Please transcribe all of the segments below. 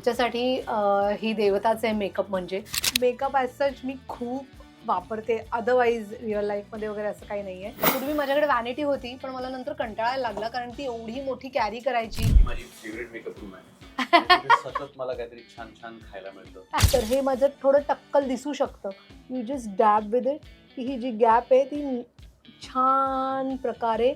आमच्यासाठी ही देवताच आहे मेकअप. म्हणजे मेकअप ॲज सच मी खूप वापरते, अदरवाईज रिअल लाईफमध्ये वगैरे असं काही नाही आहे. पूर्वी माझ्याकडे वॅनिटी होती, पण मला नंतर कंटाळायला लागला, कारण ती एवढी मोठी कॅरी करायची. माझी फेवरेट मेकअप रूम आहे. तिथे सतत मला काहीतरी छान छान खायला मिळतं. तर हे माझं थोडं टक्कल दिसू शकतं. You just dab with it, की ही जी गॅप आहे ती छान प्रकारे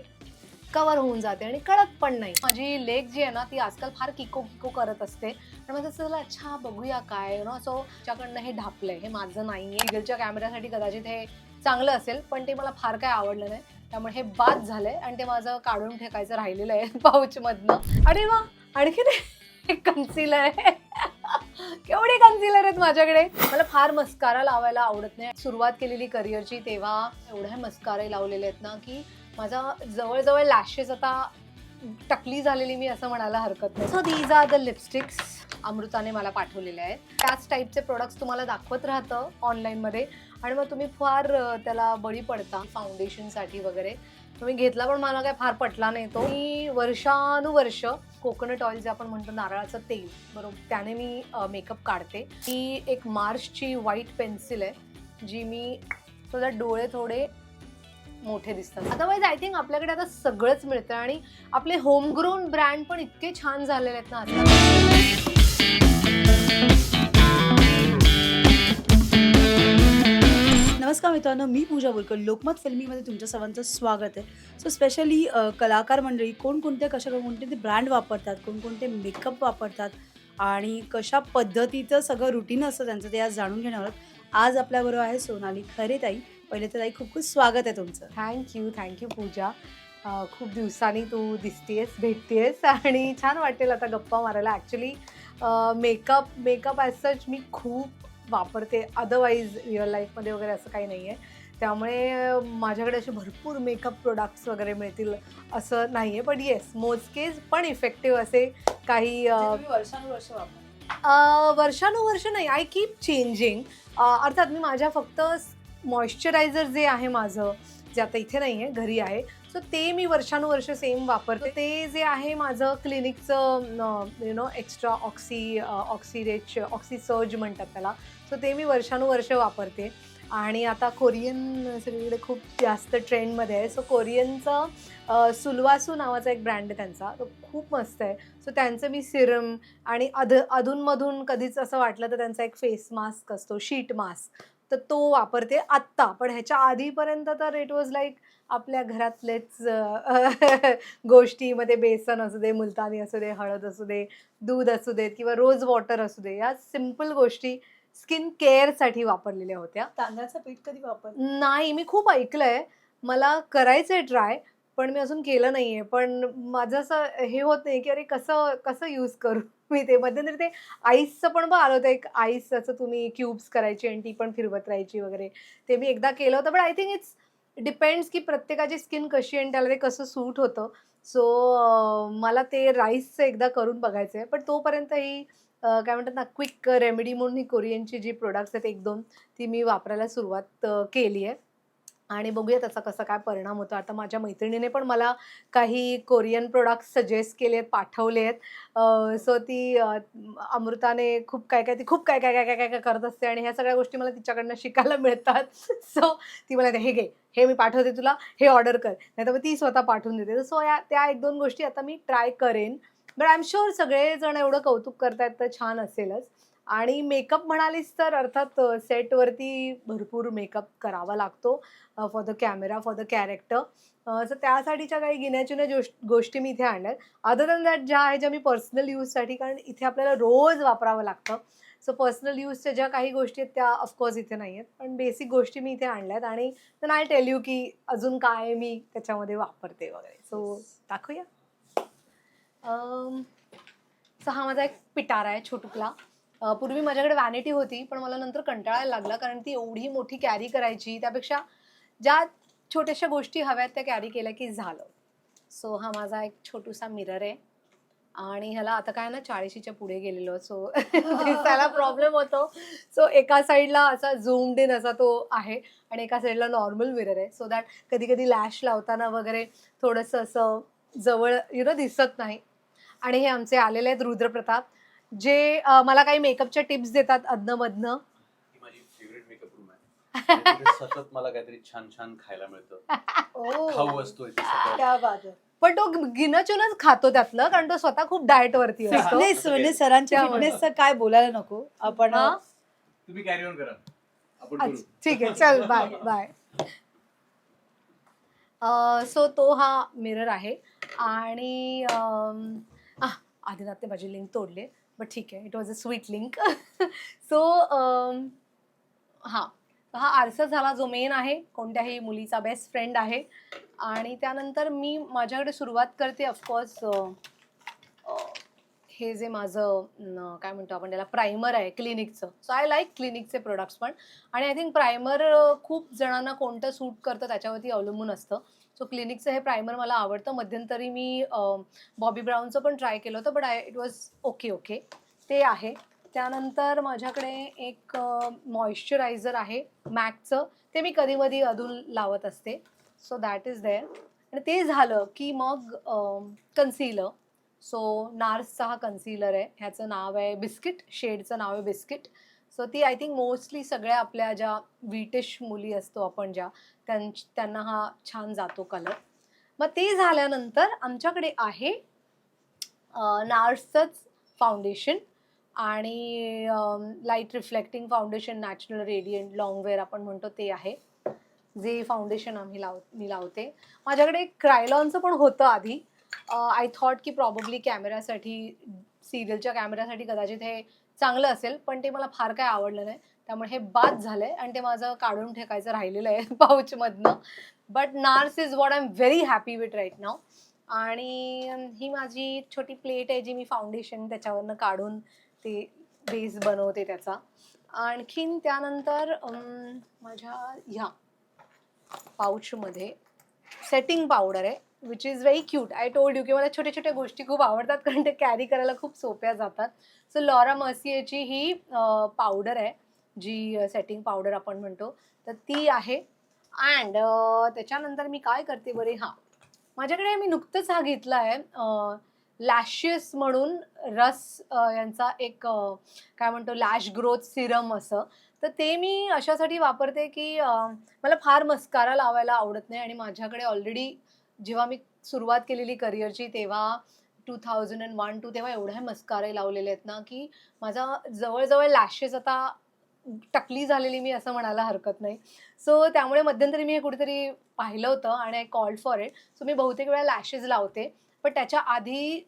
कवर होऊन जाते आणि कळत पण नाही. माझी लेग जी आहे ना, ती आजकाल फार किको किको करत असते आणि माझं असं झालं, अच्छा बघूया काय नो. सो त्याच्याकडनं हे ढापलंय, हे माझं नाहीये. गुगलच्या कॅमेऱ्यासाठी कदाचित हे चांगलं असेल, पण ते मला फार काय आवडलं नाही. त्यामुळे हे बाद झालंय आणि ते माझं काढून फेकायचं राहिलेलं आहे पाऊचमधनं. आणि वा आणखी कन्सिलर आहे. केवढे कन्सिलर आहेत माझ्याकडे. मला फार मस्कारा लावायला आवडत नाही. सुरुवात केलेली करिअरची तेव्हा एवढे मस्कारे लावलेले आहेत ना, की माझा जवळजवळ लॅशेस आता टकली झालेली मी असं म्हणायला हरकत नाही. So these are the lipsticks अमृताने मला पाठवलेले आहेत. त्याच टाईपचे प्रोडक्ट्स तुम्हाला दाखवत राहतं ऑनलाईनमध्ये आणि मग तुम्ही फार त्याला बळी पडता. फाउंडेशनसाठी वगैरे तुम्ही घेतला, पण मला काय फार पटला नाही तो. मी वर्षानुवर्ष कोकोनट ऑइल जे आपण म्हणतो, नारळाचं तेल, बरोबर, त्याने मी मेकअप काढते. ही एक मार्सची व्हाईट पेन्सिल आहे, जी मी तुझा डोळे थोडे मोठे दिसतात. अदरवाईज आय थिंक आपल्याकडे आता सगळंच मिळतं आणि आपले होमग्रोन ब्रँड पण इतके छान झालेले आहेत ना आता. नमस्कार मित्रांनो, मी पूजा बोलकर. लोकमत फिल्मीमध्ये तुमच्या सर्वांचं स्वागत आहे. सो स्पेशली कलाकार मंडळी कोणकोणते कोणकोणते ब्रँड वापरतात, कोणकोणते मेकअप वापरतात आणि कशा पद्धतीचं सगळं रुटीन असतं त्यांचं, ते आज जाणून घेणार आहोत. आज आपल्याबरोबर आहे सोनाली खरे ताई. पहिले तर ताई खूप खूप स्वागत आहे तुमचं. थँक्यू पूजा. खूप दिवसांनी तू दिसतेस, भेटतेस आणि छान वाटेल आता गप्पा मारायला. ॲक्च्युली मेकअप ॲज सच मी खूप वापरते, अदरवाईज रिअल लाईफमध्ये वगैरे असं काही नाही आहे. त्यामुळे माझ्याकडे असे भरपूर मेकअप प्रोडक्ट्स वगैरे मिळतील असं नाही आहे. पण येस, मोजकेच पण इफेक्टिव्ह असे काही वर्षानुवर्ष वापर वर्षानुवर्ष नाही, आय कीप चेंजिंग. अर्थात मी माझ्या फक्त मॉइश्चरायझर जे आहे माझं, जे आता इथे नाही आहे, घरी आहे, सो ते मी वर्षानुवर्ष सेम वापरते. ते जे आहे माझं क्लिनिकचं एक्स्ट्रा ऑक्सी सर्ज म्हणतात त्याला, सो ते मी वर्षानुवर्ष वापरते. आणि आता कोरियन सगळीकडे खूप जास्त ट्रेंडमध्ये आहे. सो कोरियनचं सुलवासू नावाचा एक ब्रँड आहे त्यांचा, तो खूप मस्त आहे. सो त्यांचं मी सिरम आणि अधूनमधून कधीच असं वाटलं तर त्यांचा एक फेस मास्क असतो, शीट मास्क, तर तो वापरते आत्ता. पण ह्याच्या आधीपर्यंत तर इट वॉज लाईक आपल्या घरातलेच गोष्टीमध्ये बेसन असू दे, मुलतानी असू दे, हळद असू दे, दूध असू देत किंवा रोज वॉटर असू दे, या सिम्पल गोष्टी स्किन केअरसाठी वापरलेल्या होत्या. तांदळाचं पीठ कधी वापर नाही, मी खूप ऐकलंय, मला करायचंय ट्राय, पण मी अजून केलं नाहीये. पण माझं असं हे होत नाही की अरे कसं कसं यूज करू मी ते. मध्यंतरी ते आईसचं पण आलं होतं, एक आईस असं तुम्ही क्यूब्स करायची आणि ती पण फिरवत राहायची वगैरे, ते मी एकदा केलं होतं. पण आय थिंक इट्स डिपेंड्स की प्रत्येकाची स्किन कशी आहे आणि त्याला ते कसं सूट होतं. सो मला ते राईसचं एकदा करून बघायचं आहे. पण तोपर्यंत ही काय म्हणतात ना, क्विक रेमेडी म्हणून ही कोरियनची जी प्रोडक्ट्स आहेत 1-2, ती मी वापरायला सुरुवात केली आहे आणि बघूया त्याचा कसा काय परिणाम होतो. आता माझ्या मैत्रिणीने पण मला काही कोरियन प्रोडक्ट्स सजेस्ट केले आहेत, पाठवले आहेत. सो ती अमृताने खूप काय काय करत असते आणि ह्या सगळ्या गोष्टी मला तिच्याकडनं शिकायला मिळतात. सो ती मला हे घे, हे मी पाठवते तुला, हे ऑर्डर कर, नाहीतर मग ती स्वतः पाठवून देते. सो त्या 1-2 गोष्टी आता मी ट्राय करेन. बट आय एम शुअर सगळेजण एवढं कौतुक करतायत तर छान असेलच. आणि मेकअप म्हणालीस तर अर्थात सेटवरती भरपूर मेकअप करावा लागतो for the camera, for the character. So त्यासाठीच्या काही गिण्याचुन्या गोष्टी मी इथे आणल्यात. अदर दॅन दॅट ज्या आहे, ज्या मी पर्सनल यूजसाठी, कारण इथे आपल्याला रोज वापरावं लागतं. सो पर्सनल यूजच्या ज्या काही गोष्टी आहेत त्या ऑफकोर्स इथे नाही आहेत, पण बेसिक गोष्टी मी इथे आणल्यात. आणि देन आय टेल यू की अजून काय मी त्याच्यामध्ये वापरते वगैरे. सो दाखवूया. सो हा माझा एक पिटारा आहे छोटुकला. पूर्वी माझ्याकडे वॅनिटी होती, पण मला नंतर कंटाळायला लागला, कारण ती एवढी मोठी कॅरी करायची. त्यापेक्षा ज्या छोट्याशा गोष्टी हव्यात त्या कॅरी केल्या की झालं. सो हा माझा एक छोटूसा मिरर आहे आणि ह्याला आता काय ना 40च्या पुढे गेलेलो, सो दिसायला प्रॉब्लेम होतो. सो एका साईडला असा झूम्ड इन असा तो आहे आणि एका साईडला नॉर्मल मिरर आहे, सो दॅट कधी कधी लॅश लावताना वगैरे थोडंसं असं जवळ दिसत नाही. आणि हे आमचे आलेले आहेत रुद्रप्रताप. जे मला काही मेकअपच्या टिप्स देतात अधनं-मधनं. ही माझी फेवरेट मेकअप रूम आहे. आणि तिथे सतत मला काहीतरी छान छान खायला मिळतं. खाऊ असतो इथे सतत. क्या बात आहे. पण तो गिनचूनच खातो त्यातलं, कारण तो स्वतः खूप डाएट वरती असतो. फिटनेस म्हणजे सरांच्या त्यामुळे. फिटनेसचं काय बोलायला नको आपण. हा? तुम्ही कॅरी ऑन करा. आपण बोलू. अच्छा, ठीक आहे, चल बाय बाय. सो तो हा मिरर आहे आणि आदिनाथने माझी लिंक तोडली, बट ठीक आहे, it was a sweet link. So हां, हा आरसा झाला जो मेन आहे, कोणत्याही मुलीचा बेस्ट फ्रेंड आहे. आणि त्यानंतर मी माझ्याकडे सुरुवात करते ऑफकोर्स हे जे माझं काय म्हणतो आपण त्याला प्रायमर आहे क्लिनिकचं. सो आय लाईक क्लिनिकचे प्रोडक्ट्स पण. आणि आय थिंक प्रायमर खूप जणांना कोणतं सूट करतं त्याच्यावरती अवलंबून असतं. सो क्लिनिकचं हे प्रायमर मला आवडतं. मध्यंतरी मी बॉबी ब्राऊनचं पण ट्राय केलं होतं, बट इट वॉज ओके. ते आहे. त्यानंतर माझ्याकडे एक मॉइश्चरायझर आहे मॅकचं. ते मी कधी-मधी अधून लावत असते. So that is there. आणि ते झालं की मग कन्सीलर. सो नार्सचा हा कन्सीलर आहे. ह्याचं नाव आहे बिस्किट. शेडचं नाव आहे बिस्किट. सो ती आय थिंक मोस्टली सगळ्या आपल्या ज्या ब्रिटिश मुली असतो आपण ज्या त्यांना हा छान जातो कलर. मग ते झाल्यानंतर आमच्याकडे आहे नार्सचंच फाउंडेशन आणि light reflecting foundation natural radiant longwear आपण म्हणतो ते आहे. जे फाउंडेशन मी लावते. माझ्याकडे क्रायलॉनचं पण होतं आधी. आय थॉट की प्रॉबब्ली कॅमेऱ्यासाठी सिरियलच्या कॅमेऱ्यासाठी कदाचित हे चांगलं असेल, पण ते मला फार काय आवडलं नाही. त्यामुळे हे बाद झालंय आणि ते माझं काढून फेकायचं राहिलेलं आहे पाऊचमधनं. But NARS is what I am very happy with right now. आणि ही माझी छोटी प्लेट आहे जी मी फाउंडेशन त्याच्यावरनं काढून ते बेस बनवते त्याचा. आणखीन त्यानंतर माझ्या ह्या पाऊचमध्ये सेटिंग पावडर आहे which is very cute. I told you की मला छोट्या छोट्या गोष्टी खूप आवडतात कारण ते कॅरी करायला खूप सोप्या जातात. सो लॉरा मर्सियरची ही पावडर आहे जी सेटिंग पावडर आपण म्हणतो, तर ती आहे. अँड त्याच्यानंतर मी काय करते बरे, हां माझ्याकडे मी नुकतंच हा घेतला आहे लॅशेस म्हणून रस यांचा एक काय म्हणतो लॅश ग्रोथ सिरम असं. तर ते मी अशासाठी वापरते की मला फार मस्कारा लावायला आवडत नाही आणि माझ्याकडे ऑलरेडी जेव्हा मी सुरुवात केलेली करिअरची तेव्हा 2001-2 तेव्हा एवढे मस्कारे लावलेले आहेत ना की माझा जवळजवळ लॅशेस आता टकली झालेली मी असं म्हणायला हरकत नाही. सो त्यामुळे मध्यंतरी मी हे कुठेतरी पाहिलं होतं आणि I called for it. So मी बहुतेक वेळा लॅशेस लावते, पण त्याच्या आधी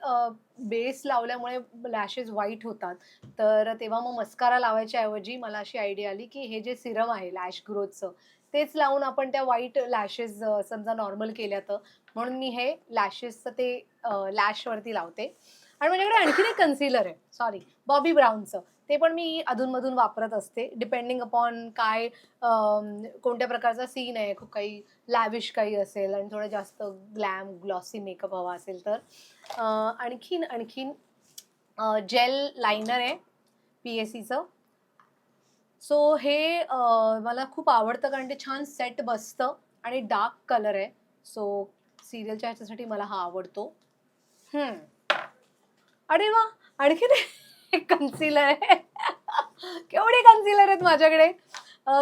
बेस लावल्यामुळे लॅशेस व्हाईट होतात. तर तेव्हा मग मस्कारा लावायच्या ऐवजी मला अशी आयडिया आली की हे जे सिरम आहे लॅश ग्रोथचं तेच लावून आपण त्या व्हाईट लॅशेस समजा नॉर्मल केल्या तर, म्हणून मी हे लॅशेसचं ते लॅशवरती लावते. आणि माझ्याकडे आणखीन एक कन्सिलर आहे, सॉरी बॉबी ब्राऊनचं. ते पण मी अधूनमधून वापरत असते डिपेंडिंग अपॉन काय कोणत्या प्रकारचा सीन आहे, खूप काही लॅविश काही असेल आणि थोडं जास्त ग्लॅम ग्लॉसी मेकअप हवा असेल तर. आणखीन जेल लायनर आहे PSCचं. सो हे मला खूप आवडतं कारण ते छान सेट बसतं आणि डार्क कलर आहे. सो सिरियलच्या ह्याच्यासाठी मला हा आवडतो. अरे वा, आणखीन एक कन्सिलर आहे. केवढे कन्सिलर आहेत माझ्याकडे.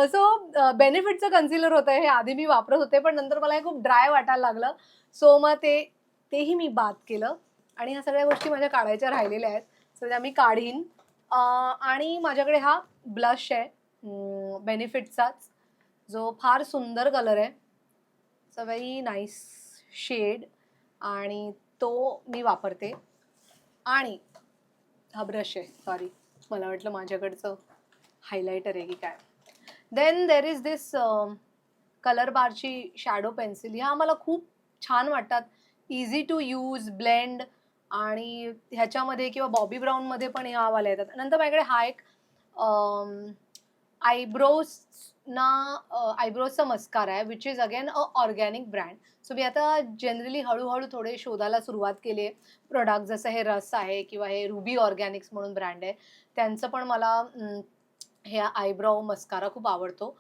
सो बेनिफिटचं कन्सिलर होतं हे, आधी मी वापरत होते पण नंतर मला हे खूप ड्राय वाटायला लागलं. सो मग तेही मी बाद केलं आणि ह्या सगळ्या गोष्टी माझ्या काढायच्या राहिलेल्या आहेत. सो त्या मी काढीन. आणि माझ्याकडे हा ब्लश आहे बेनिफिटचाच, जो फार सुंदर कलर आहे. It's a very nice shade आणि तो मी वापरते. आणि हा ब्रश आहे, सॉरी मला वाटलं माझ्याकडचं हायलायटर आहे की काय. Then there is this colour बारची शॅडो पेन्सिल. ह्या मला खूप छान वाटतात, इझी टू यूज, ब्लेंड आणि ह्याच्यामध्ये किंवा बॉबी ब्राऊनमध्ये पण ह्या वाल्या येतात. नंतर माझ्याकडे हा एक आयब्रोजचा मस्कारा आहे which is again a organic brand. So मी आता जनरली हळूहळू थोडे शोधायला सुरुवात केली आहे प्रोडक्ट, जसं हे रस आहे किंवा हे रुबी ऑर्गॅनिक्स म्हणून ब्रँड आहे त्यांचं पण मला हे आयब्राऊ मस्कारा खूप आवडतो.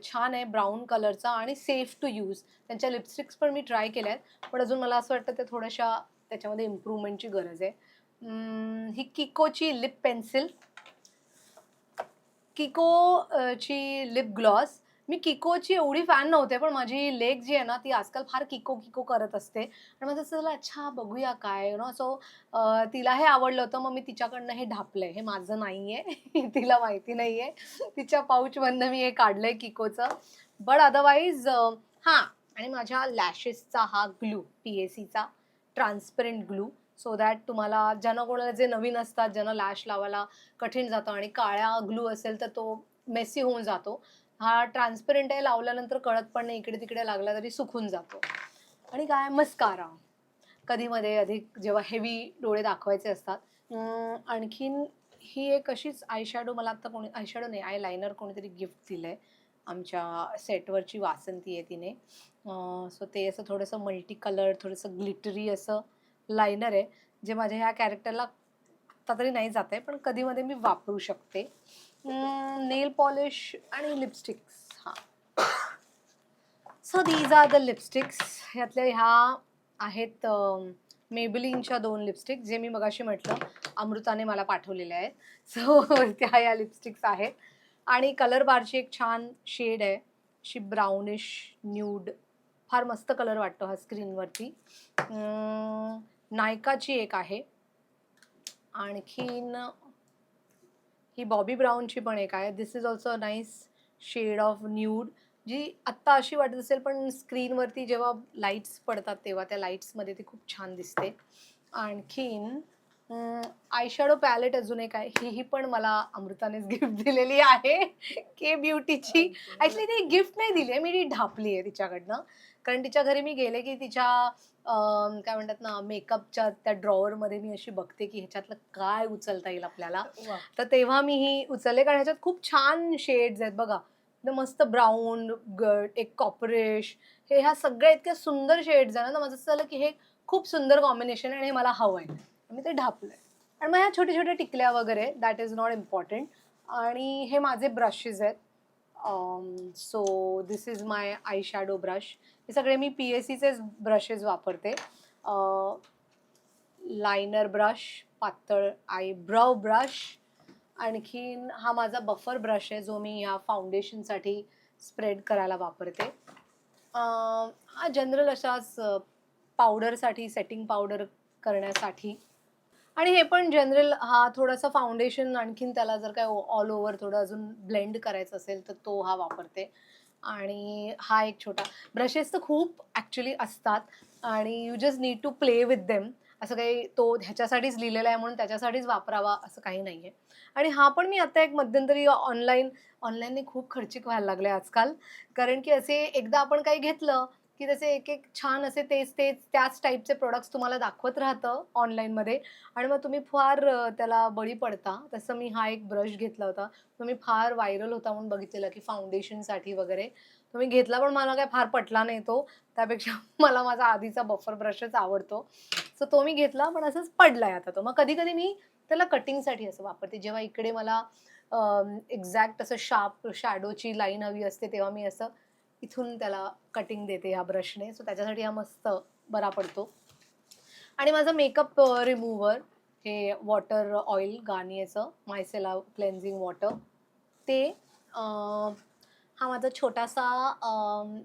छान आहे ब्राऊन कलरचा आणि सेफ टू यूज. त्यांच्या लिपस्टिक्स पण मी ट्राय केल्या आहेत पण अजून मला असं वाटतं ते थोड्याशा त्याच्यामध्ये इम्प्रूव्हमेंटची गरज आहे. ही किकोची लिप पेन्सिल, किको ची लिप ग्लॉस. मी किकोची एवढी फॅन नव्हते, पण माझी लेक जी आहे ना, ती आजकाल फार किको किको करत असते आणि मग तसं झालं, अच्छा बघूया काय यू नो. सो तिला हे आवडलं होतं, मग मी तिच्याकडनं हे ढापलंय. हे माझं नाहीये तिला माहिती नाहीये. तिच्या पाऊचमधनं मी हे काढलंय किकोचं. बट अदरवाईज हां, आणि माझ्या लॅशेसचा हा ग्लू, PACचा ट्रान्सपरंट ग्लू, सो दॅट तुम्हाला ज्यांना कोणाला जे नवीन असतात, ज्यांना लॅश लावायला कठीण जातं आणि काळ्या ग्लू असेल तर तो मेसी होऊन जातो. हा ट्रान्सपरंट आहे, लावल्यानंतर कळत पण नाही, इकडे तिकडे लागला तरी सुकून जातो. आणि काय मस्कारा, कधीमध्ये अधिक जेव्हा हेवी डोळे दाखवायचे असतात. आणखीन ही एक अशीच आय शॅडो, मला आत्ता कोणी आय शॅडो नाही, आय लायनर कोणीतरी गिफ्ट दिलं आहे. आमच्या सेटवरची वासंती आहे तिने. सो ते असं थोडंसं मल्टी कलर, थोडंसं ग्लिटरी असं लायनर आहे, जे माझ्या ह्या कॅरेक्टरला आत्ता तरी नाही जात आहे, पण कधीमध्ये मी वापरू शकते. नेल पॉलिश आणि लिपस्टिक्स. हां, so these are the lipsticks. ह्यातल्या ह्या आहेत मेबलिनच्या 2 लिपस्टिक, जे मी मगाशी म्हटलं अमृताने मला पाठवलेल्या आहेत. सो त्या या लिपस्टिक्स आहेत. आणि कलर बारची एक छान शेड आहे, अशी ब्राउनिश न्यूड, फार मस्त कलर वाटतो हा स्क्रीनवरती. नायकाची एक आहे. आणखीन ही बॉबी ब्राऊनची पण एक आहे. This is also a nice shade of nude, जी आत्ता अशी वाटत असेल, पण स्क्रीनवरती जेव्हा लाईट्स पडतात तेव्हा त्या लाईट्समध्ये ती खूप छान दिसते. आणखीन आयशॅडो पॅलेट अजून एक आहे. ही पण मला अमृतानेच गिफ्ट दिलेली आहे, के ब्युटीची. ॲक्च्युली ती गिफ्ट नाही दिली आहे, मी ती ढापली आहे तिच्याकडनं. कारण तिच्या घरी मी गेले की तिच्या काय म्हणतात ना, मेकअपच्या त्या ड्रॉवरमध्ये मी अशी बघते की ह्याच्यातलं काय उचलता येईल आपल्याला. वा. तर तेव्हा मी ही उचलले, कारण ह्याच्यात खूप छान शेड्स आहेत बघा. एकदम मस्त ब्राऊन, एक कॉपरेश, ह्या सगळ्या इतक्या सुंदर शेड्स आहे ना, तर माझं असं झालं की हे खूप सुंदर कॉम्बिनेशन आहे आणि हे मला हवं आहे. मी ते ढापलंय. आणि मग ह्या छोट्या छोट्या टिकल्या वगैरे, दॅट इज नॉट इम्पॉर्टंट. आणि हे माझे ब्रशेस आहेत. So this is my eye shadow brush. हे सगळे मी PACचेच ब्रशेस वापरते. लायनर ब्रश, पातळ आयब्राव ब्रश. आणखीन हा माझा बफर ब्रश आहे, जो मी ह्या फाउंडेशनसाठी स्प्रेड करायला वापरते. हा जनरल अशाच पावडरसाठी, सेटिंग पावडर करण्यासाठी. आणि हे पण जनरल, हा थोडासा फाउंडेशन आणखीन त्याला जर काय ऑल ओव्हर थोडं अजून ब्लेंड करायचं असेल तर तो हा वापरते. आणि हा एक छोटा, ब्रशेस तर खूप ॲक्च्युली असतात आणि you just need to play with them. असं काही तो ह्याच्यासाठीच लिहिलेला आहे म्हणून त्याच्यासाठीच वापरावा असं काही नाही आहे. आणि हा पण मी आता एक मध्यंतरी ऑनलाईनने खूप खर्चिक व्हायला लागले आजकाल. कारण की असे एकदा आपण काही घेतलं की त्याचे एक एक छान असे तेच त्याच टाईपचे प्रोडक्ट्स तुम्हाला दाखवत राहतं ऑनलाईनमध्ये आणि मग तुम्ही फार त्याला बळी पडता. तसं मी हा एक ब्रश घेतला होता, तो मी फार व्हायरल होता म्हणून बघितलेला की फाउंडेशनसाठी वगैरे. तो मी घेतला, पण मला काय फार पटला नाही तो. त्यापेक्षा मला माझा आधीचा बफर ब्रशच आवडतो. सो तो मी घेतला, पण असंच पडलाय आता तो. मग कधी कधी मी त्याला कटिंगसाठी असं वापरते. जेव्हा इकडे मला एक्झॅक्ट असं शार्प शॅडोची लाईन हवी असते, तेव्हा मी असं इथून त्याला कटिंग देते ह्या ब्रशने. सो त्याच्यासाठी हा मस्त बरा पडतो. आणि माझं मेकअप रिमूव्हर, हे वॉटर ऑइल गार्नियरचं मायसेला क्लेन्झिंग वॉटर, ते हा माझा छोटासा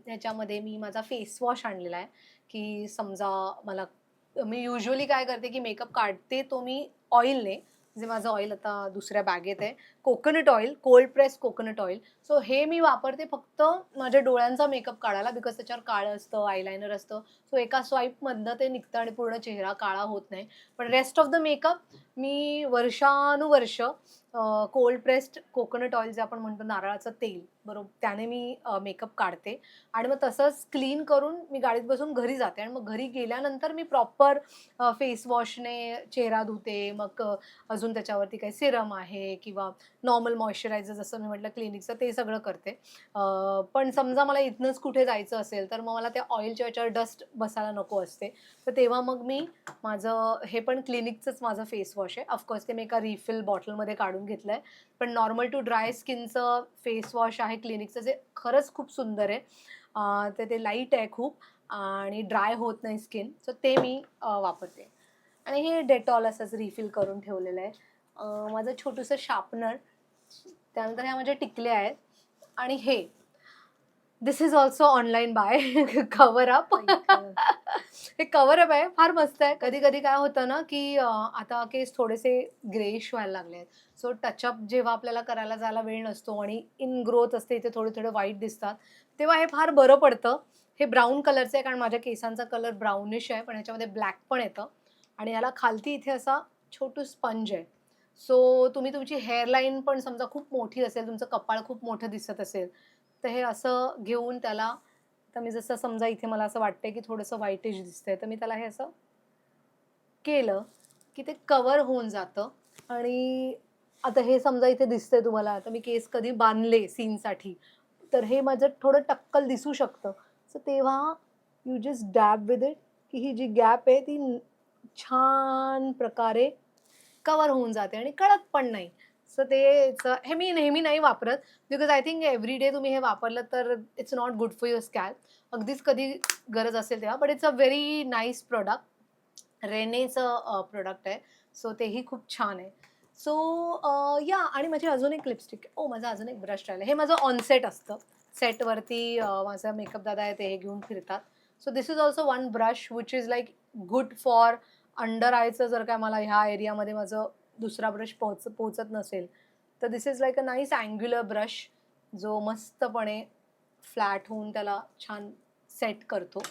ह्याच्यामध्ये मी माझा फेस वॉश आणलेला आहे. की समजा मला, मी युजली काय करते की मेकअप काढते तो मी ऑइलने, जे माझं ऑइल आता दुसऱ्या बॅगेत आहे, coconut oil, cold press coconut oil. So हे मी वापरते फक्त माझ्या डोळ्यांचा मेकअप काढायला, बिकॉज त्याच्यावर काळं असतं, आयलायनर असतं. सो एका स्वाईपमधनं ते निघतं आणि पूर्ण चेहरा काळा होत नाही. पण रेस्ट ऑफ द मेकअप मी वर्षानुवर्ष कोल्ड प्रेस्ड कोकोनट ऑइल, जे आपण म्हणतो नारळाचं तेल, बरोबर, त्याने मी मेकअप काढते. आणि मग तसंच क्लीन करून मी गाडीत बसून घरी जाते आणि मग घरी गेल्यानंतर मी प्रॉपर फेस वॉशने चेहरा धुते. मग अजून त्याच्यावरती काही सिरम आहे किंवा नॉर्मल मॉइश्चरायझर, जसं मी म्हटलं क्लिनिकचं, ते सगळं करते. पण समजा मला इथनंच कुठे जायचं असेल तर मग मला त्या ऑइलच्या याच्यावर डस्ट बसायला नको असते, तर तेव्हा मग मी माझं हे पण क्लिनिकचंच माझं फेस वॉश आहे. ऑफकोर्स ते मी एका रिफिल बॉटलमध्ये काढून घेतलं आहे, पण नॉर्मल टू ड्राय स्किनचं फेस वॉश आहे क्लिनिकचं, जे खरंच खूप सुंदर आहे. ते लाईट आहे खूप आणि ड्राय होत नाही स्किन, सो ते मी वापरते. आणि हे डेटॉल असंच रिफिल करून ठेवलेलं आहे. माझं छोटंसं शार्पनर, त्यानंतर ह्या माझ्या टिकल्या आहेत आणि हे this is also online buy cover up. हे कवर अप आहे, फार मस्त आहे. कधी कधी काय होतं ना की आता केस थोडेसे ग्रेइश व्हायला लागले आहेत, सो टचअप जेव्हा आपल्याला करायला जायला वेळ नसतो आणि इन ग्रोथ असते, इथे थोडे थोडे वाईट दिसतात, तेव्हा हे फार बरं पडतं. हे ब्राऊन कलरचं आहे कारण माझ्या केसांचा कलर ब्राउनिश आहे, पण ह्याच्यामध्ये ब्लॅक पण येतं आणि ह्याला खालती इथे असा छोटू स्पंज आहे. सो तुम्ही तुमची हेअरलाईन पण समजा खूप मोठी असेल, तुमचं कपाळ खूप मोठं दिसत असेल, तर हे असं घेऊन त्याला, तर मी जसं समजा इथे मला असं वाटतंय की थोडंसं व्हाईटिश दिसतंय, तर मी त्याला हे असं केलं की ते कवर होऊन जातं. आणि आता हे समजा इथे दिसतंय तुम्हाला, आता मी केस कधी बांधले सीनसाठी, तर हे माझं थोडं टक्कल दिसू शकतं. सो तेव्हा you just dab with it, की ही जी गॅप आहे ती छान प्रकारे कवर होऊन जाते आणि कळत पण नाही. सो हे मी नेहमी नाही वापरत, because I think every day तुम्ही हे वापरलं तर it's not good for your scalp. अगदीच कधी गरज असेल तेव्हा, but it's a very nice product. रेनेचं प्रोडक्ट आहे, सो तेही खूप छान आहे. सो या, आणि माझी अजून एक लिपस्टिक, माझा अजून एक ब्रश राहिलं. हे माझं ऑनसेट असतं, सेटवरती माझा मेकअप दादा आहे ते हे घेऊन फिरतात. So this is also one brush which is like good for under आयचं. जर काय मला ह्या एरियामध्ये माझं दुसरा ब्रश पोचत नसेल, तर this is like a nice angular brush, जो मस्तपणे फ्लॅट होऊन त्याला छान सेट करतो.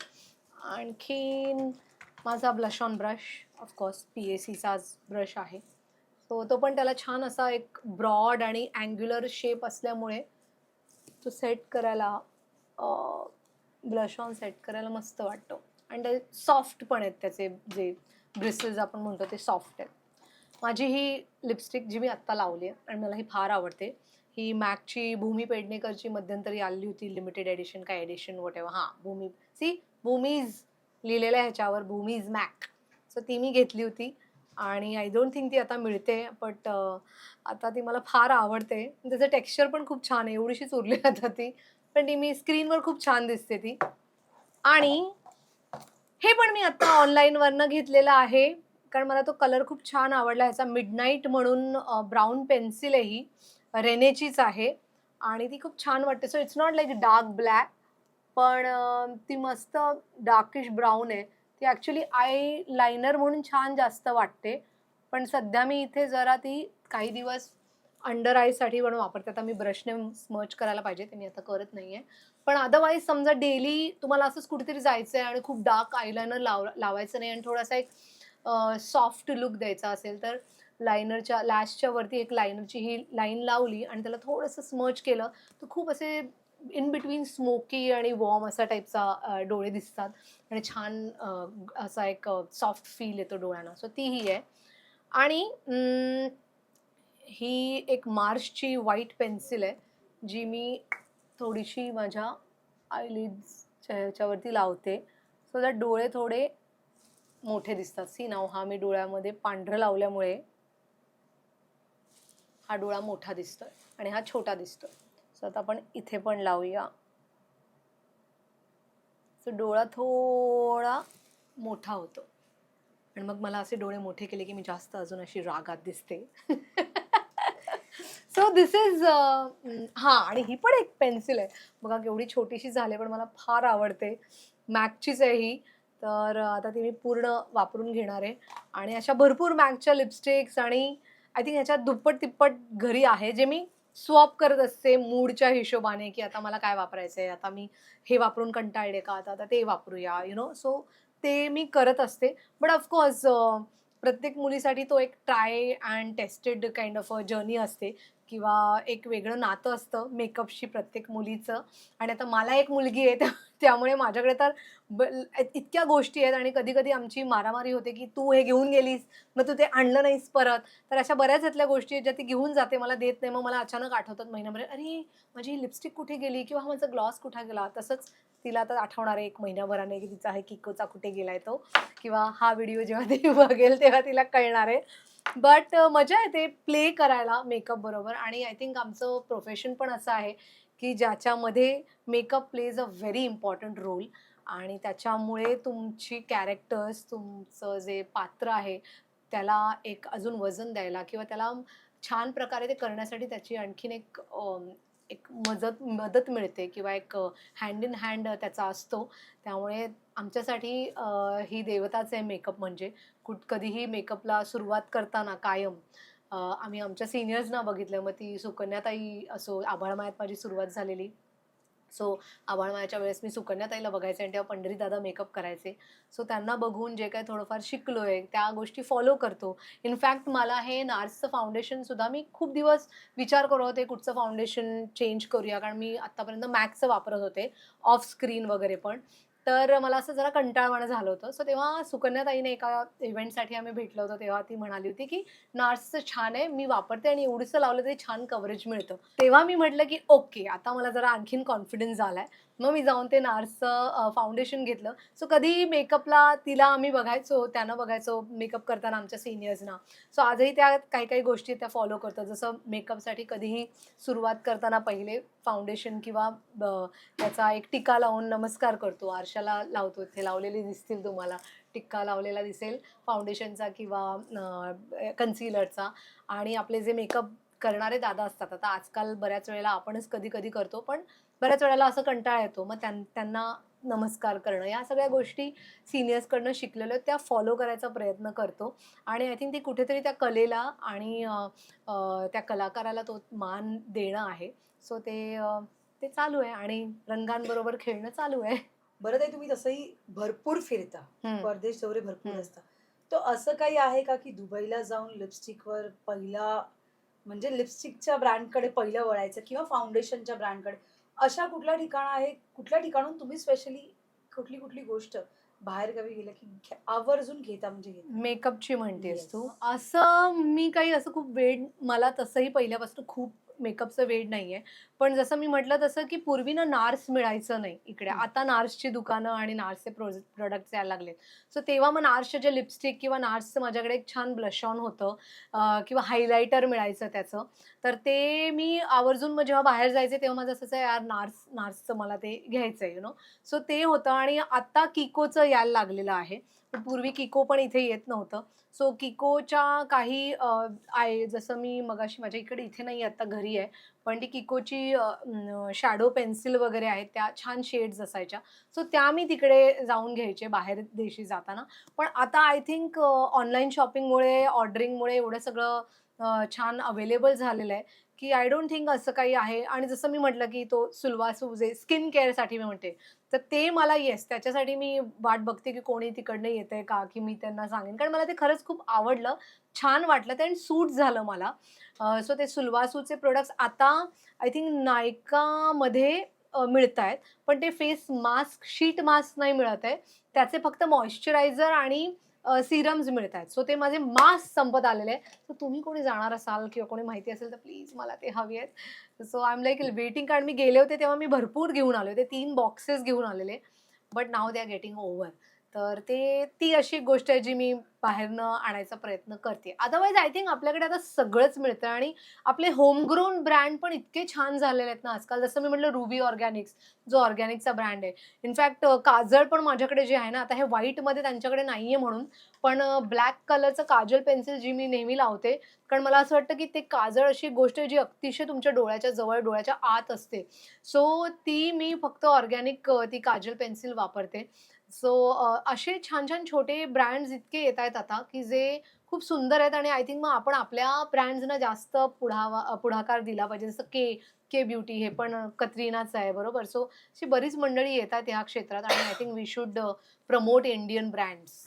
आणखीन माझा ब्लश ऑन ब्रश, ऑफकोर्स PACचाच ब्रश आहे. सो तो पण त्याला छान असा एक ब्रॉड आणि अँग्युलर शेप असल्यामुळे तो सेट करायला, ब्लश ऑन सेट करायला मस्त वाटतो. आणि ते सॉफ्ट पण आहेत, त्याचे जे ब्रिसल्स आपण म्हणतो ते सॉफ्ट आहेत. माझी ही लिपस्टिक जी मी आत्ता लावली आहे आणि मला ही फार आवडते, ही मॅकची भूमी पेडणेकरची मध्यंतरी आली होती लिमिटेड एडिशन, काय एडिशन वॉट एव्हर, हां भूमी, भूमीज लिहिलेलं आहे ह्याच्यावर, भूमीज मॅक. सो ती मी घेतली होती आणि आय डोंट थिंक ती आता मिळते, बट आता ती मला फार आवडते. त्याचं टेक्स्चर पण खूप छान आहे, एवढीशीच उरली आता ती, पण ती मी स्क्रीनवर खूप छान दिसते ती. आणि हे पण मी आता ऑनलाईनवरनं घेतलेलं आहे, कारण मला तो कलर खूप छान आवडला. ह्याचा मिडनाईट म्हणून ब्राऊन पेन्सिल आहे, ही रेनेचीच आहे आणि ती खूप छान वाटते. So it's not like dark black, पण ती मस्त डार्किश ब्राऊन आहे. ती ॲक्च्युली आय लायनर म्हणून छान जास्त वाटते, पण सध्या मी इथे जरा ती काही दिवस अंडर आयसाठी पण वापरते. आता मी ब्रशने स्मर्च करायला पाहिजे, ते मी आता करत नाही आहे. पण अदरवाईज समजा डेली तुम्हाला असंच कुठेतरी जायचं आहे आणि खूप डार्क आयलायनर लावायचं नाही आणि थोडासा एक सॉफ्ट लुक द्यायचा असेल, तर लायनरच्या लॅशच्या वरती एक लायनरची ही लाईन लावली आणि त्याला थोडंसं स्मर्च केलं, तर खूप असे इन बिटवीन स्मोकी आणि वॉर्म असा टाईपचा डोळे दिसतात आणि छान असा एक सॉफ्ट फील येतो डोळ्यांना. सो ती ही आहे. आणि ही एक मार्सची व्हाईट पेन्सिल आहे, जी मी थोडीशी माझ्या आयलिड्सच्या ह्याच्यावरती लावते, सो दॅट डोळे थोडे मोठे दिसतात. सी नाव, हा मी डोळ्यामध्ये पांढरं लावल्यामुळे हा डोळा मोठा दिसतोय आणि हा छोटा दिसतोय. सो आता आपण इथे पण लावूया, सो डोळा थोडा मोठा होतो. आणि मग मला असे डोळे मोठे केले की मी जास्त अजून अशी रागात दिसते. सो दिस इज हां, आणि ही पण एक पेन्सिल आहे बघा, केवढी छोटीशी झाली, पण मला फार आवडते. मॅकचीच आहे ही, तर आता ती मी पूर्ण वापरून घेणार आहे. आणि अशा भरपूर मॅकच्या लिपस्टिक्स आणि आय थिंक ह्याच्यात दुप्पट तिप्पट घरी आहे, जे मी स्वॉप करत असते मूडच्या हिशोबाने, की आता मला काय वापरायचं आहे, आता मी हे वापरून कंटाळले का, आता आता ते वापरूया, सो ते मी करत असते. बट ऑफकोर्स प्रत्येक मुलीसाठी तो एक try and tested kind of a journey असते, किंवा एक वेगळं नातं असतं मेकअपशी प्रत्येक मुलीचं. आणि आता मला एक मुलगी आहे, त्यामुळे माझ्याकडे तर इतक्या गोष्टी आहेत आणि कधी कधी आमची मारामारी होते की तू हे घेऊन गेलीस, मग तू ते आणलं नाहीस परत. तर अशा बऱ्याच यातल्या गोष्टी आहेत ज्या ती घेऊन जाते, मला देत नाही. मग मला अचानक आठवतात महिन्याभर, अरे माझी लिपस्टिक कुठे गेली, किंवा हा माझा ग्लॉस कुठे गेला. तसंच तिला आता आठवणार आहे 1 महिन्याभराने की तिचा आहे किकोचा कुठे गेलाय तो, किंवा हा व्हिडिओ जेव्हा ती बघेल तेव्हा तिला कळणार आहे. बट मजा येते प्ले करायला मेकअप बरोबर. आणि आय थिंक आमचं प्रोफेशन पण असं आहे की ज्याच्यामध्ये makeup plays a very important role. आणि त्याच्यामुळे तुमची कॅरेक्टर्स, तुमचं जे पात्र आहे त्याला एक अजून वजन द्यायला किंवा त्याला छान प्रकारे ते करण्यासाठी त्याची आणखीन एक मदत मिळते किंवा एक हँड इन हँड त्याचा असतो. त्यामुळे आमच्यासाठी ही देवताच आहे मेकअप म्हणजे. कधीही मेकअपला सुरुवात करताना कायम आम्ही आमच्या सिनियर्सना बघितलं. मग ती सुकन्याताई असो, आभाळमायात माझी सुरुवात झालेली. सो आभाळमायाच्या वेळेस मी सुकन्याताईला बघायचे आणि तेव्हा पंढरीदादा मेकअप करायचे. सो त्यांना बघून जे काही थोडंफार शिकलोय त्या गोष्टी फॉलो करतो. इनफॅक्ट मला हे नार्सचं फाउंडेशनसुद्धा मी खूप दिवस विचार करत होते कुठचं फाउंडेशन चेंज करूया, कारण मी आत्तापर्यंत मॅकचं वापरत होते ऑफ स्क्रीन वगैरे पण. तर मला असं जरा कंटाळवाणं झालं होतं. सो तेव्हा सुकन्याताईने एका इव्हेंटसाठी आम्ही भेटलो होतो, तेव्हा ती म्हणाली होती की नार्सचं छान आहे, मी वापरते आणि एवढंसं लावलं तरी छान कव्हरेज मिळतं. तेव्हा मी म्हटलं की ओके, आता मला जरा आणखीन कॉन्फिडन्स आलाय. मग मी जाऊन ते नार्सचं फाउंडेशन घेतलं. सो कधी मेकअपला तिला आम्ही बघायचो, त्यांना बघायचो मेकअप करताना आमच्या सिनियर्सना. सो आजही त्या काही काही गोष्टी त्या फॉलो करतात. जसं मेकअपसाठी कधीही सुरुवात करताना पहिले फाउंडेशन किंवा त्याचा एक टिक्का लावून नमस्कार करतो, आरशाला लावतो. इथे लावलेली दिसतील तुम्हाला, टिक्का लावलेला दिसेल फाउंडेशनचा किंवा कन्सिलरचा. आणि आपले जे मेकअप करणारे दादा असतात, आता आजकाल बऱ्याच वेळेला आपणच कधी कधी करतो, पण बऱ्याच वेळेला असं कंटाळा येतो, मग त्यांना नमस्कार करणं, या सगळ्या गोष्टी सिनियर्सकडनं शिकलेल्या त्या फॉलो करायचा प्रयत्न करतो. आणि आय थिंक ती कुठेतरी त्या कलेला आणि त्या कलाकाराला तो मान देणं आहे. सो ते चालू आहे आणि रंगांबरोबर खेळणं चालू आहे. बरं ताई, तुम्ही तसंही भरपूर फिरता, हम्म. परदेश दौरे भरपूर हम्म. असतात. तो असं काही आहे का की दुबईला जाऊन लिपस्टिकवर पहिला म्हणजे लिपस्टिकच्या ब्रँडकडे पहिलं वळायचं किंवा फाउंडेशनच्या ब्रँडकडे, अशा कुठल्या ठिकाण आहे, कुठल्या ठिकाणून तुम्ही स्पेशली कुठली कुठली गोष्ट बाहेर गावी गेलं की आवर्जून घेता म्हणजे घेता? मेकअपची म्हणतेस Yes. तू? असं मी काही असं खूप वेड, मला तसंही पहिल्यापासून खूप मेकअपचं वेड नाहीये. पण जसं मी म्हटलं तसं की पूर्वी ना नार्स मिळायचं नाही इकडे. आता नार्सची दुकानं आणि नार्सचे प्रोडक्ट्स यायला लागलेत. सो तेव्हा मग नार्सचे जे लिपस्टिक किंवा नार्सचं माझ्याकडे एक छान ब्लश ऑन होतं किंवा हायलायटर मिळायचं त्याचं. तर ते मी आवर्जून मग जेव्हा बाहेर जायचे तेव्हा माझं असं यार नार्सचं मला ते घ्यायचंय यु नो. सो ते होतं. आणि आता किकोचं यायला लागलेलं आहे. पूर्वी किको पण इथे येत नव्हतं. सो किकोच्या काही जसं मी मगाशी माझ्या इथे नाही आता घरी आहे, पण ती किकोची शॅडो पेन्सिल वगैरे आहेत, त्या छान शेड्स असायच्या. सो त्या मी तिकडे जाऊन घ्यायचे बाहेर देशी जाताना. पण आता आय थिंक ऑनलाईन शॉपिंगमुळे, ऑर्डरिंगमुळे एवढं सगळं छान अवेलेबल झालेलं आहे की आय डोंट थिंक असं काही आहे. आणि जसं मी म्हटलं की तो सुलवासू जे स्किन केअरसाठी मी म्हणते, तर ते मला येस त्याच्यासाठी मी वाट बघते की कोणी तिकडनं येतंय का, की मी त्यांना सांगेन, कारण मला ते खरंच खूप आवडलं, छान वाटलं ते आणि सूट झालं मला. सो ते सुलवासूचे प्रोडक्ट्स आता आय थिंक नायकामध्ये मिळत आहेत, पण ते फेस मास्क, शीट मास्क नाही मिळत आहे. त्याचे फक्त मॉइश्चरायझर आणि सिरम्स मिळत आहेत. सो ते माझे मास्क संपत आलेले आहे. तर तुम्ही कोणी जाणार असाल किंवा कोणी माहिती असेल तर प्लीज मला ते हवी आहेत. So I am like waiting, कारण मी गेले होते तेव्हा मी भरपूर घेऊन आले होते, 3 बॉक्सेस घेऊन आलेले, but now they are getting over. तर ती अशी गोष्ट आहे जी मी बाहेरनं आणायचा प्रयत्न करते. अदरवाईज आय थिंक आपल्याकडे आता सगळंच मिळतं आणि आपले होमग्रोन ब्रँड पण इतके छान झालेले आहेत ना आजकाल. जसं मी म्हटलं रुबी ऑर्गॅनिक्स, जो ऑर्गॅनिकचा ब्रँड आहे. इनफॅक्ट काजळ पण माझ्याकडे जे आहे ना, आता हे व्हाईटमध्ये त्यांच्याकडे नाही आहे म्हणून, पण ब्लॅक कलरचं काजल पेन्सिल जी मी नेहमी लावते, कारण मला असं वाटतं की ते काजळ अशी गोष्ट आहे जी अतिशय तुमच्या डोळ्याच्या जवळ, डोळ्याच्या आत असते. सो ती मी फक्त ऑर्गॅनिक ती काजल पेन्सिल वापरते. सो असे छान छान छोटे ब्रँड्स इतके येत आहेत आता की जे खूप सुंदर आहेत. आणि आय थिंक मग आपण आपल्या ब्रँड्सना जास्त पुढाकार दिला पाहिजे. जसं के ब्युटी, हे पण कतरीनाच आहे, बरोबर. सो अशी बरीच मंडळी येतात ह्या क्षेत्रात आणि I think we should promote Indian brands.